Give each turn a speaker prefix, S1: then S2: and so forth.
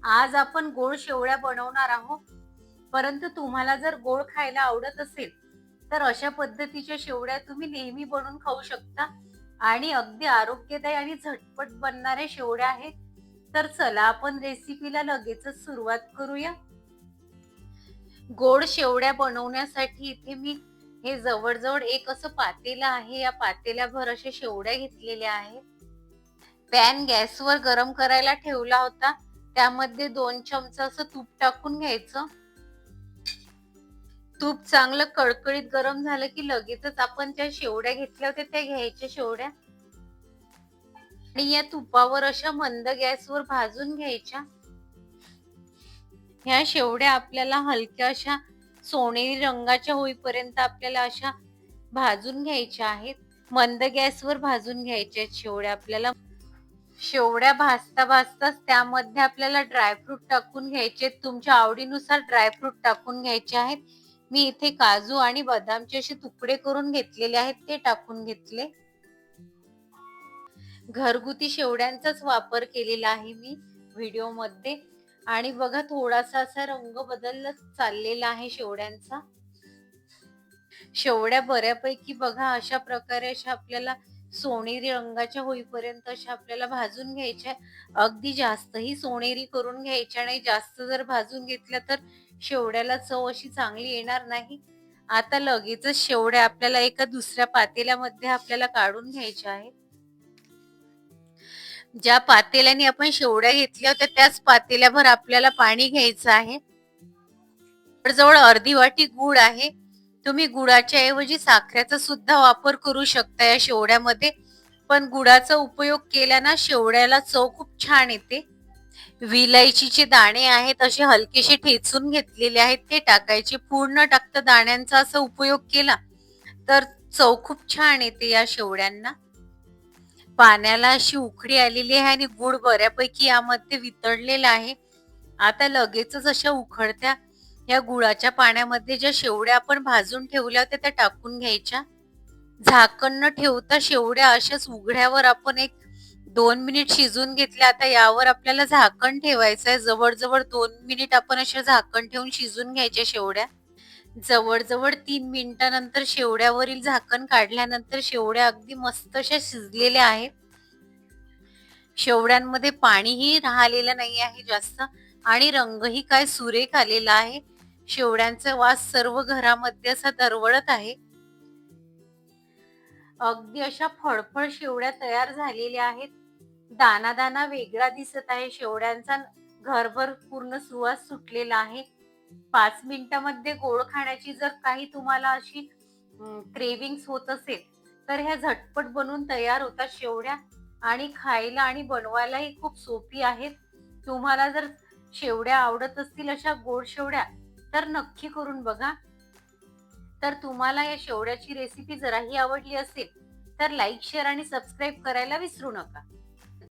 S1: आज आपण गोड शेवळ्या बनवणार आहोत. परंतु तुम्हाला जर गोड खायला आवडत असेल तर अशा पद्धतीच्या शेवळ्या तुम्ही नेहमी बनवून खाऊ शकता आणि अगदी आरोग्यदायी आणि झटपट बनणाऱ्या शेवळ्या आहेत. तर चला आपण रेसिपीला लगेचच सुरुवात करूया. गोड शेवळ्या बनवण्यासाठी इथे मी हे जवळ एक असं पातेलं आहे. या पातेल्याभर अशा शेवळ्या घेतलेल्या आहेत. पॅन गॅसवर गरम करायला ठेवला होता. त्यामध्ये 2 चमचा असं तूप टाकून घ्यायचं. तूप चांगलं कडकडीत गरम झालं की लगेचच आपण त्या शेवड्या घेतल्या होत्या त्या घ्यायच्या शेवड्या आणि या तुपावर अशा मंद गॅसवर भाजून घ्यायच्या. ह्या शेवड्या आपल्याला हलक्या अशा सोनेरी रंगाच्या होईपर्यंत आपल्याला अशा भाजून घ्यायच्या आहेत. मंद गॅसवर भाजून घ्यायच्या शेवड्या आपल्याला. शेवड्या भाजता भाजताच त्यामध्ये आपल्याला ड्रायफ्रूट टाकून घ्यायचे. तुमच्या आवडीनुसार ड्रायफ्रूट टाकून घ्यायचे आहेत. मी इथे काजू आणि बदामचे असे तुकडे करून घेतलेले आहेत, ते टाकून घेतले. घरगुती शेवड्यांचाच वापर केलेला आहे मी व्हिडिओमध्ये आणि बघा थोडासा असा रंग बदलत चाललेला आहे शेवड्यांचा. शेवड्या बऱ्यापैकी बघा अशा प्रकारे अशा आपल्याला सोनेरी रंगाच्या होईपर्यंत अशा आपल्याला भाजून घ्यायच्या. अगदी जास्तही सोनेरी करून घ्यायच्या नाही. जास्त जर भाजून घेतल्या तर शेवड्याला चव अशी चांगली येणार नाही. आता लगेचच शेवड्या आपल्याला एका दुसऱ्या पातेल्यामध्ये आपल्याला काढून घ्यायच्या आहेत. ज्या पातेल्याने आपण शेवड्या घेतल्या होत्या त्याच पातेल्याभर आपल्याला पाणी घ्यायचं आहे. जवळ अर्धी वाटी गूळ आहे. तुम्ही गुळाच्या ऐवजी साखरेचा सुद्धा वापर करू शकता या शेवड्यामध्ये, पण गुळाचा उपयोग केल्याने शेवड्याला चव खूप छान येते. विलायचीचे दाणे आहेत असे हलकेसे ठेचून घेतलेले आहेत, ते टाकायचे. पूर्ण टाकता दाण्यांचा असा उपयोग केला तर चव खूप छान येते या शेवड्यांना. पाण्याला अशी उकळी आलेली आहे आणि गुळ बऱ्यापैकी यामध्ये वितळलेला आहे. आता लगेचच अशा उकळत्या या गुळाच्या पाण्यामध्ये ज्या शेवड्या आपण भाजून ठेवल्या होत्या त्या टाकून घ्यायच्या. झाकण न ठेवता शेवड्या अशाच उघड्यावर आपण 1-2 मिनिट शिजून घेतल्या. आता यावर आपल्याला झाकण ठेवायचं आहे. जवळ 2 मिनिट आपण अशा झाकण ठेवून शिजून घ्यायच्या शेवड्या. जवळ 3 मिनिटानंतर शेवड्यावरील झाकण काढल्यानंतर शेवड्या अगदी मस्त अशा शिजलेल्या आहेत. शेवड्यांमध्ये पाणीही राहिलेलं नाही आहे जास्त आणि रंगही काय सुरेख आलेला आहे. शेवड्यांचा वास सर्व घरामध्ये असा दरवळत आहे. अगदी अशा फळफळ शेवड्या तयार झालेल्या आहेत. दाना वेगळा दिसत आहे शेवड्यांचा. घरभर पूर्ण सुवास सुटलेला आहे. 5 मिनिटांमध्ये गोड खाण्याची जर काही तुम्हाला अशी क्रेविंग्स होत असेल तर ह्या झटपट बनवून तयार होतात शेवड्या आणि खायला आणि बनवायलाही खूप सोपी आहेत. तुम्हाला जर शेवड्या आवडत असतील अशा गोड शेवड्या तर नक्की करून बघा. तर तुम्हाला या शेवड्याची रेसिपी जराही आवडली असेल तर लाईक, शेअर आणि सबस्क्राईब करायला विसरू नका.